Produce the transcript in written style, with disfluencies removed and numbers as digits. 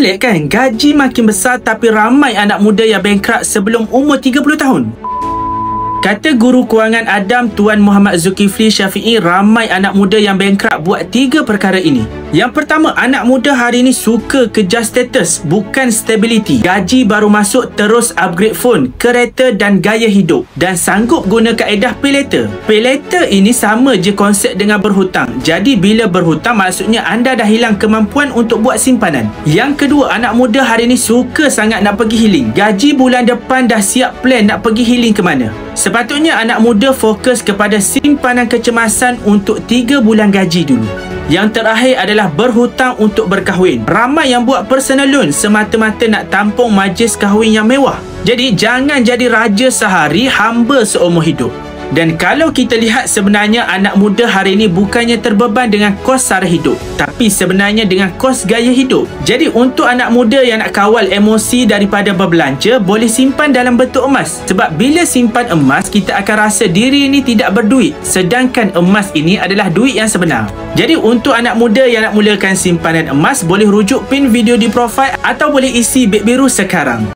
Pelik kan? Gaji makin besar tapi ramai anak muda yang bankrupt sebelum umur 30 tahun. Kata Guru Kewangan Adam Tuan Muhammad Zulkifli Syafi'i, ramai anak muda yang bankrupt buat 3 perkara ini. Yang pertama, anak muda hari ini suka kejar status, bukan stability. Gaji baru masuk terus upgrade phone, kereta dan gaya hidup, dan sanggup guna kaedah pay later. Pay later ini sama je konsep dengan berhutang. Jadi bila berhutang maksudnya anda dah hilang kemampuan untuk buat simpanan. Yang kedua, anak muda hari ini suka sangat nak pergi healing. Gaji bulan depan dah siap plan nak pergi healing ke mana. Sepatutnya anak muda fokus kepada simpanan kecemasan untuk 3 bulan gaji dulu. Yang terakhir adalah berhutang untuk berkahwin. Ramai yang buat personal loan semata-mata nak tampung majlis kahwin yang mewah. Jadi jangan jadi raja sehari, hamba seumur hidup. Dan kalau kita lihat, sebenarnya anak muda hari ini bukannya terbeban dengan kos sara hidup, tapi sebenarnya dengan kos gaya hidup. Jadi untuk anak muda yang nak kawal emosi daripada berbelanja, boleh simpan dalam bentuk emas. Sebab bila simpan emas, kita akan rasa diri ini tidak berduit, sedangkan emas ini adalah duit yang sebenar. Jadi untuk anak muda yang nak mulakan simpanan emas, boleh rujuk pin video di profil atau boleh isi beg biru sekarang.